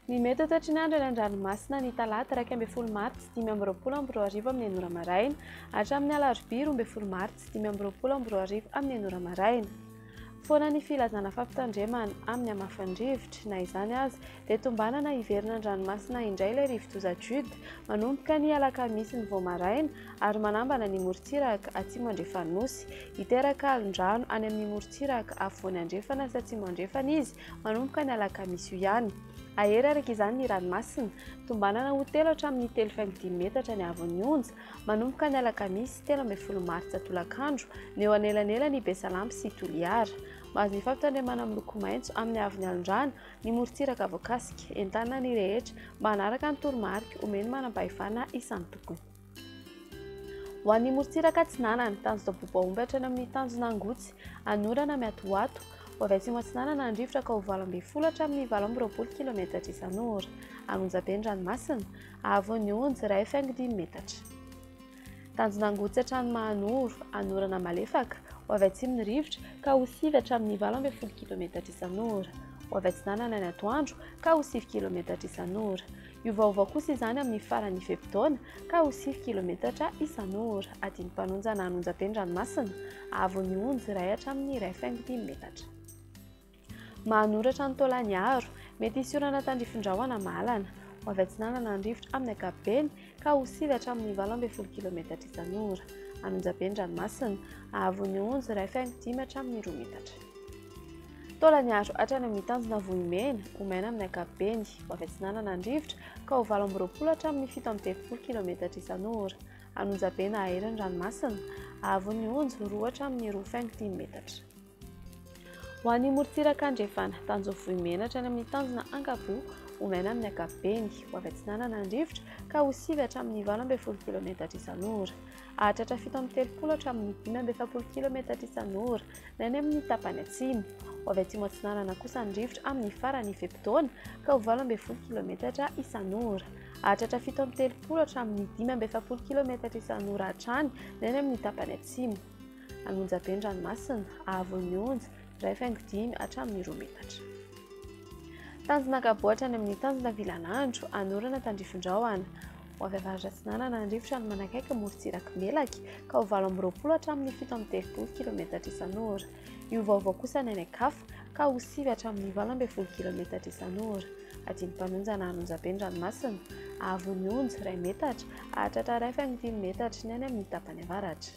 Ny mety ho toetrin'andro eny an-dranomasina ny talata 12 martsa 5:20 amin'ny anora maraina hatramin'ny alarobia 12 martsa 5:20 amin'ny anora maraina. Foana ny filazana fampitandremana amin'ny hamafan-drivotra na izany aza dia tombanana hiverina an-dranomasina indray ilay rivo-doza Juda manomboka ny alakamisy ny voamaraina ary manambana ny morontsiraka atsimo andrefanosy hiteraka alin-drano any amin'ny morontsiraka afovoany andrefana sy atsimo andrefana izy manomboka ny alakamisy io ihany. Ahery araka izany ny ranomasina tombanana ho 3 hatramin'ny 3.5 metatra ny avon'ny onja manomboka ny alakamisy 13 martsa tolakandro ny eo anelanela ny Besalampy sy Toliara. Mahazo ny fampitandremana miloko maitso amin'ny avon'ny alin-drano ny morontsiraka voakasika entanina ny rehetra mba hanaraka ny toromarika omeny manam-pahefana isan'ny tokony. Ho an'ny morontsiraka atsinanana Tanjona-Bobaomby hatrany amin'ny Tanjonangotsy anorana Miatoato ho avy atsimo atsinanana andrivotra ka ho 20 hatramin'ny 20 km isan'ora. Anonjabe ny ranomasina ahavoan'ny onja 1.5 metatra. Tanjonangotsy hatrany Mahanoro anorana Malefaka ho avy atsimo ny rivotra ka ho 9 hatramin'ny 20 km isan'ora. Ho avy atsinanana ny atoandro ka ho 9 km isan'ora. Iovaova kosa izany amin'ny farany fepitaona ka ho 9 km isan'ora. Adiny mpanonjana anonjabe ny ranomasina ahavoan'ny onja 1 hatramin'ny 1.5 metatra. Mahanoratra ny Taolaniaro mety hisy orana tandrifin-drahona Malana ho avy atsinanana ny rivotra amin'ny ankapobeny ka ho 9 hatramin'ny 12 km isan'ora. Anonjabe ny ranomasina ahavoan'ny onja 1.5 hatramin'ny 2 metatra. Taolaniaro hatrany amin'ny Tanjona Vohimena omena amin'ny ankapobeny ho avy atsinanana ny rivotra ka ho 20 hatramin'ny 17 km isan'ora. Anonjabe na ahery ny ranomasina ahavoan'ny onja 2 hatramin'ny 2.5 metatra. Ho an'ny morontsiraka andrefana Tanjona-Vohimena hatrany amin'ny Tanjona Ankabo omena amin'ny ankapobeny ho avy atsinanana ny rivotra ka ho 9 hatramin'ny 12 km isan'ora. Ahatratra 17 hatramin'ny 15 km isan'ora na eny amin'ny tapany atsimo. Ho avy atsimo atsinanana kosa ny rivotra amin'ny farany fepitaona ka ho 12 km isan'ora. Ahatratra 17 hatramin'ny 15 km isan'ora hatrany na eny amin'ny tapany atsimo. Anonjabe ny ranomasina ahavoan'ny onja 1.5 hatramin'ny 2 metatra. Tanjona Ankabo hatrany amin'ny Tanjona Vilanandro anorana tandrifin-drahona ho avy avaratra atsinanana ny rivotra ny manakaiky morontsiraka Melaky ka ho 20 hatramin'ny 17 km isan'ora. Iovaova kosa ny any Ankafa ka ho 9 hatramin'ny 12 km isan'ora. Adiny mpanonjana anonjabe ny ranomasina ahavoan'ny onja 1 metatra ahatratra 1.5 metatra ny any amin'ny tapany avaratra.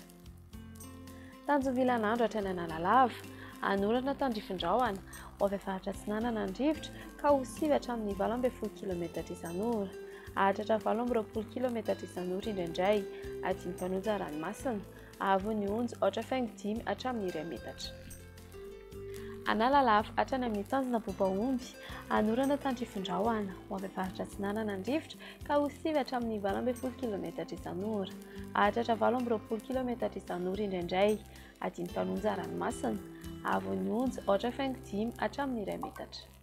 Tanjona Vilanandro hatrany Analalava anorana tandrifin-drahona ho avy avaratra atsinanana ny rivotra ka ho 9 hatramin'ny 12 km isan'ora. Ahatratra 20 km isan'ora indraindray. Adiny mpanonja ranomasina ahavoan'ny onja 8.5 hatramin'ny 2 metatra. Analalava hatrany amin'ny Tanjona-Bobaomby anorana tandrifin-drahona ho avy avaratra atsinanana ny rivotra ka ho 9 hatramin'ny 12 km isan'ora. Ahatratra 20 km isan'ora indraindray. Adiny mpanonja ranomasina ahavoan'ny onja 8.5 hatramin'ny 2 metatra.